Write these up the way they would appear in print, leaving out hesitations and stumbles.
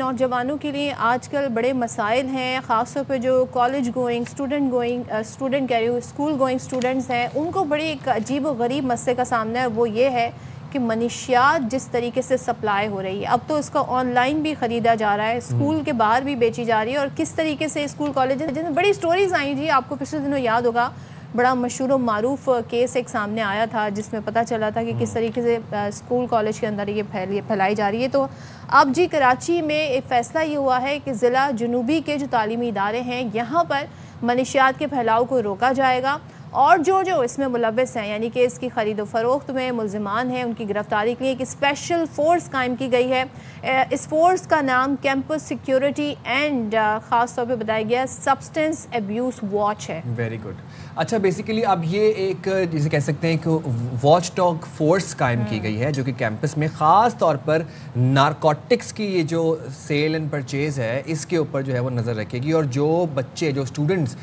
نوجوانوں کے لیے آج کل بڑے مسائل ہیں، خاص طور پہ جو کالج گوئنگ اسٹوڈنٹ کہہ رہی ہوں اسکول گوئنگ اسٹوڈنٹس ہیں، ان کو بڑی ایک عجیب و غریب مسئلے کا سامنا ہے. وہ یہ ہے کہ منشیات جس طریقے سے سپلائی ہو رہی ہے، اب تو اس کا آن لائن بھی خریدا جا رہا ہے، اسکول کے باہر بھی بیچی جا رہی ہے، اور کس طریقے سے اسکول کالج جن میں بڑی سٹوریز آئیں. جی آپ کو پچھلے دنوں یاد ہوگا بڑا مشہور و معروف کیس ایک سامنے آیا تھا جس میں پتہ چلا تھا کہ کس طریقے سے اسکول کالج کے اندر یہ پھیلائی جا رہی ہے. تو اب جی کراچی میں ایک فیصلہ یہ ہوا ہے کہ ضلع جنوبی کے جو تعلیمی ادارے ہیں یہاں پر منشیات کے پھیلاؤ کو روکا جائے گا، اور جو اس میں ملوث ہیں یعنی کہ اس کی خرید و فروخت میں ملزمان ہیں ان کی گرفتاری کے لیے ایک اسپیشل فورس قائم کی گئی ہے. اس فورس کا نام کیمپس سیکیورٹی اینڈ خاص طور پہ بتایا گیا سبسٹنس ایبیوز واچ ہے. Very good. اچھا بیسیکلی اب یہ ایک جسے کہہ سکتے ہیں کہ واچ ڈاگ فورس قائم کی گئی ہے جو کہ کیمپس میں خاص طور پر نارکوٹکس کی یہ جو سیل اینڈ پرچیز ہے اس کے اوپر جو ہے وہ نظر رکھے گی، اور جو بچے جو اسٹوڈنٹس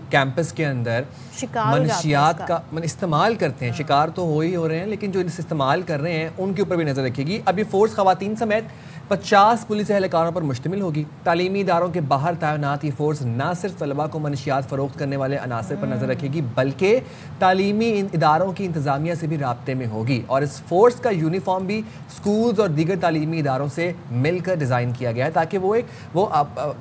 کیمپس کے اندر منشیات کا استعمال کرتے ہیں، شکار تو ہو رہے ہیں لیکن جو اسے استعمال کر رہے ہیں ان کے اوپر بھی نظر رکھے گی. اب یہ فورس خواتین سمیت 50 پولیس اہلکاروں پر مشتمل ہوگی. تعلیمی اداروں کے باہر تعینات یہ فورس نہ صرف طلباء کو منشیات فروخت کرنے والے عناصر پر نظر رکھے گی بلکہ تعلیمی اداروں کی انتظامیہ سے بھی رابطے میں ہوگی، اور اس فورس کا یونیفارم بھی سکولز اور دیگر تعلیمی اداروں سے مل کر ڈیزائن کیا گیا ہے تاکہ وہ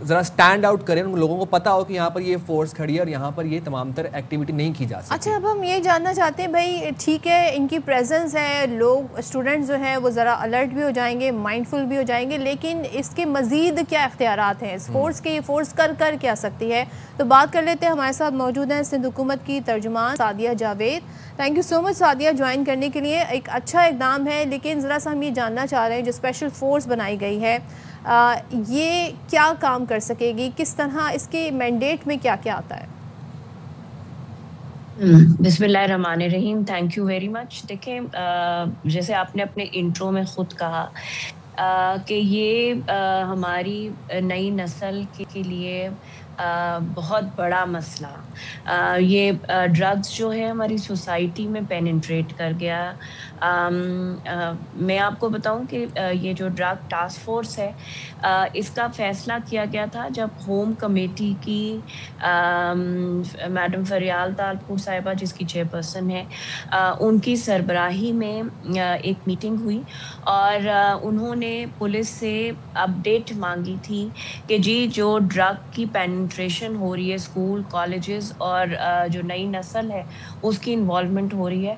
ذرا سٹینڈ آؤٹ کریں، ان لوگوں کو پتہ ہو کہ یہاں پر یہ فورس کھڑی ہے اور یہاں پر یہ تمام تر ایکٹیویٹی نہیں کی جا سکتی. اچھا اب ہم یہ جاننا چاہتے ہیں بھائی ٹھیک ہے ان کی پریزنس ہے، لوگ اسٹوڈنٹس جو ہیں وہ ذرا الرٹ بھی ہو جائیں گے، مائنڈ فل بھی ہو جائیں گے، لیکن اس کے مزید کیا اختیارات ہیں اس فورس کے؟ یہ فورس کر کیا سکتی ہے؟ تو بات کر لیتے ہیں. ہمارے ساتھ موجود ہیں سندھ حکومت کی ترجمان Sadia Javed. Thank you so much Sadia join کرنے کے لیے. ایک اچھا اقدام ہے لیکن ذرا سا ہم یہ جاننا چاہ رہے ہیں جو اسپیشل فورس بنائی گئی ہے یہ کیا کام کر سکے گی، کس طرح اس کے مینڈیٹ میں کیا کیا آتا ہے؟ بسم اللہ الرحمن الرحیم. Thank you very much. دیکھیں جیسے آپ نے اپنے انٹرو میں خود کہا کہ یہ ہماری نئی نسل کے لیے بہت بڑا مسئلہ، یہ ڈرگز جو ہے ہماری سوسائٹی میں پیننٹریٹ کر گیا. میں آپ کو بتاؤں کہ یہ جو ڈرگ ٹاسک فورس ہے اس کا فیصلہ کیا گیا تھا جب ہوم کمیٹی کی میڈم فریال تالپور صاحبہ جس کی چیئرپرسن ہے ان کی سربراہی میں ایک میٹنگ ہوئی، اور انہوں نے پولیس سے اپڈیٹ مانگی تھی کہ جی جو ڈرگ کی پینٹریشن ہو رہی ہے اسکول کالجز اور جو نئی نسل ہے اس کی انوالومنٹ ہو رہی ہے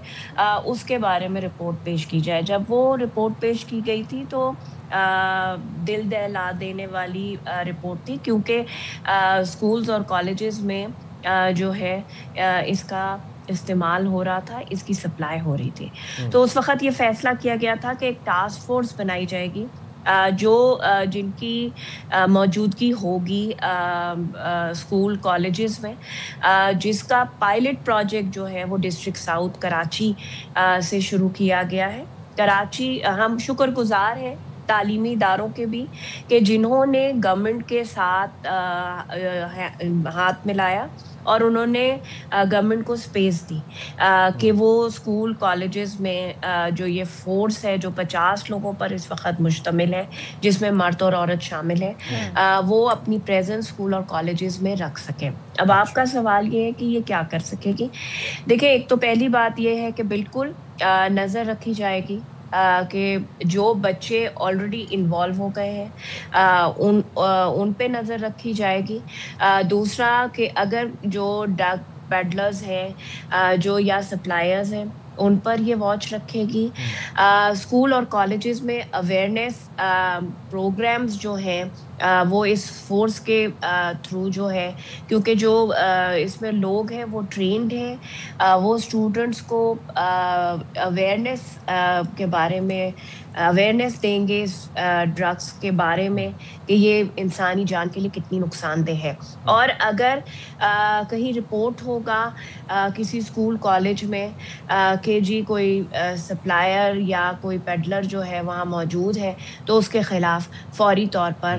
اس کے بارے میں رپورٹ پیش کی جائے. جب وہ رپورٹ پیش کی گئی تھی تو دل دہلا دینے والی رپورٹ تھی، کیونکہ اسکولز اور کالجز میں جو ہے اس کا استعمال ہو رہا تھا، اس کی سپلائی ہو رہی تھی. تو اس وقت یہ فیصلہ کیا گیا تھا کہ ایک ٹاسک فورس بنائی جائے گی جو جن کی موجودگی ہوگی اسکول کالجز میں، جس کا پائلٹ پروجیکٹ جو ہے وہ ڈسٹرکٹ ساؤتھ کراچی سے شروع کیا گیا ہے. کراچی ہم شکر گزار ہیں تعلیمی اداروں کے بھی کہ جنہوں نے گورنمنٹ کے ساتھ ہاتھ ملایا اور انہوں نے گورنمنٹ کو سپیس دی کہ وہ اسکول کالجز میں جو یہ فورس ہے جو 50 لوگوں پر اس وقت مشتمل ہے جس میں مرد اور عورت شامل ہے وہ اپنی پریزنس اسکول اور کالجز میں رکھ سکیں. اب آپ کا سوال یہ ہے کہ یہ کیا کر سکے گی. دیکھیں ایک تو پہلی بات یہ ہے کہ بالکل نظر رکھی جائے گی کہ جو بچے آلریڈی انوالو ہو گئے ہیں ان پہ نظر رکھی جائے گی. دوسرا کہ اگر جو ڈرگ پیڈلرز ہیں جو یا سپلائرز ہیں ان پر یہ واچ رکھے گی. اسکول اور کالجز میں اویئرنیس پروگرامز جو ہیں وہ اس فورس کے تھرو جو ہے، کیونکہ جو اس میں لوگ ہیں وہ ٹرینڈ ہیں، وہ اسٹوڈنٹس کو اویئرنیس کے بارے میں اویئرنیس دیں گے ڈرگس کے بارے میں کہ یہ انسانی جان کے لیے کتنی نقصان دہ ہے. اور اگر کہیں رپورٹ ہوگا کسی اسکول کالج میں کہ جی کوئی سپلائر یا کوئی پیڈلر جو ہے وہاں موجود ہے تو اس کے خلاف فوری طور پر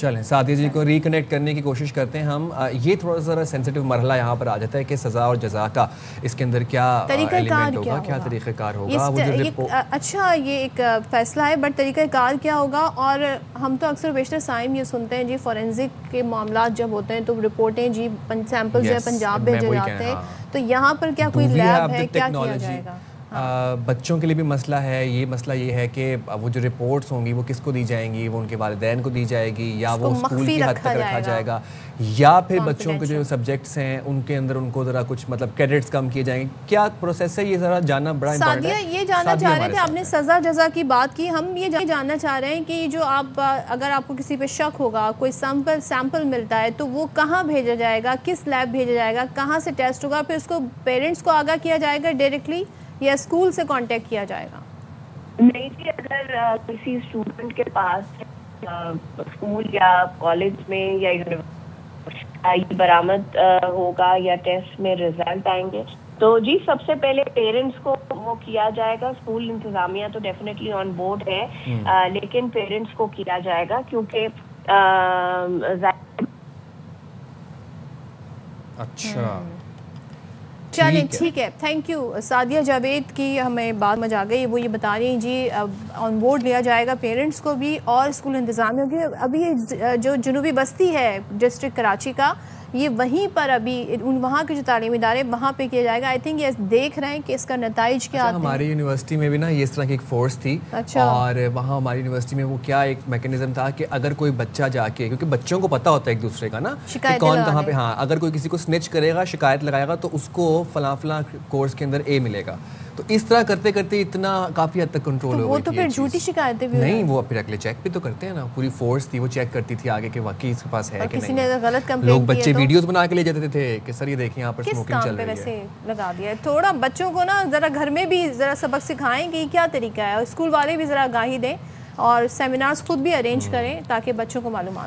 چلیں سعدیہ جی کو ریکنیکٹ کرنے کی کوشش کرتے ہیں ہم. یہ تھوڑا سا سینسیٹیو مرحلہ یہاں پر آ جاتا ہے کہ سزا اور جزا کا اس کے اندر کیا ایلیمنٹ ہوگا, کیا طریقہ کار ہوگا. اچھا یہ ایک فیصلہ ہے, بٹ طریقہ کار کیا ہوگا. اور ہم تو اکثر بیشتر سائم یہ سنتے ہیں جی فورینزک کے معاملات جب ہوتے ہیں تو رپورٹیں جی سیمپل جو ہے پنجاب بھیجے جاتے ہیں, تو یہاں پر کیا کوئی لیب ہے, کیا کیا جائے گا؟ بچوں کے لیے بھی مسئلہ ہے. یہ مسئلہ یہ ہے کہ وہ جو رپورٹس ہوں گی وہ کس کو دی جائیں گی, وہ ان کے والدین کو دی جائے گی, یا وہ اسکول کی حد تک رکھا جائے گا, یا پھر بچوں کے جو سبجیکٹس ہیں ان کے اندر ان کو ذرا کچھ مطلب کریڈٹس کم کیے جائیں گے. کیا پروسیس ہے یہ ذرا جاننا بڑا امپورٹنٹ ہے. سعدیہ یہ جاننا چاہ رہے تھے, آپ نے سزا جزا کی بات کی, ہم یہ جاننا چاہ رہے ہیں کہ جو آپ اگر آپ کو کسی پہ شک ہوگا, کوئی سیمپل ملتا ہے, تو وہ کہاں بھیجا جائے گا, کس لیب بھیجا جائے گا, کہاں سے ٹیسٹ ہوگا, پھر اس کو پیرنٹس کو آگاہ کیا جائے گا ڈائریکٹلی یا اسکول سے کانٹیکٹ کیا جائے گا؟ نہیں جی, اگر کسی اسٹوڈنٹ کے پاس اسکول یا کالج میں یا یونیورسٹی برآمد ہوگا یا ٹیسٹ میں رزلٹ آئیں گے, تو جی سب سے پہلے پیرنٹس کو وہ کیا جائے گا. اسکول انتظامیہ تو ڈیفینیٹلی آن بورڈ ہے, لیکن پیرنٹس کو کیا جائے گا کیونکہ اچھا چلیں ٹھیک ہے. تھینک یو سعدیہ جاوید کی ہمیں بات سمجھ آ گئی. وہ یہ بتا رہی ہیں جی آن بورڈ لیا جائے گا پیرنٹس کو بھی اور اسکول انتظامیہ کے. ابھی جو جنوبی بستی ہے ڈسٹرکٹ کراچی کا, یہ وہیں پر ابھی وہاں کے جو تعلیمی ادارے وہاں پہ کیا جائے گا. آئی تھنک یہ دیکھ رہے ہیں کہ اس کا نتائج کیا آتے ہیں. ہماری یونیورسٹی میں بھی نا یہ اس طرح کی ایک فورس تھی, اور وہاں ہماری یونیورسٹی میں وہ کیا ایک میکینزم تھا کہ اگر کوئی بچہ جا کے, کیونکہ بچوں کو پتا ہوتا ہے ایک دوسرے کا نا کہ کون کہاں پہ, ہاں اگر کوئی کسی کو سنچ کرے گا, شکایت لگائے گا, تو اس کو فلاں فلاں کورس کے اندر اے ملے گا. تو اس طرح کرتے کرتے اتنا کافی حد تک کنٹرول ہو گئی. وہ تو پھر جھوٹی شکایتیں بھی نہیں, وہ پھر اگلے چیک بھی تو کرتے ہیں نا. پوری فورس تھی, وہ چیک کرتی تھی آگے کہ واقعی اس کے پاس ہے کہ نہیں. لوگ بچے ویڈیوز بنا کے لے جاتے تھے کہ سر یہ دیکھیں یہاں پر اسموکنگ چل رہی ہے. ویسے لگا دیا ہے. تھوڑا بچوں کو نا ذرا گھر میں بھی ذرا سبق سکھائیں کہ کیا طریقہ ہے, اور اسکول والے بھی ذرا آگاہی دیں اور سیمینارز خود بھی ارینج کریں تاکہ بچوں کو معلومات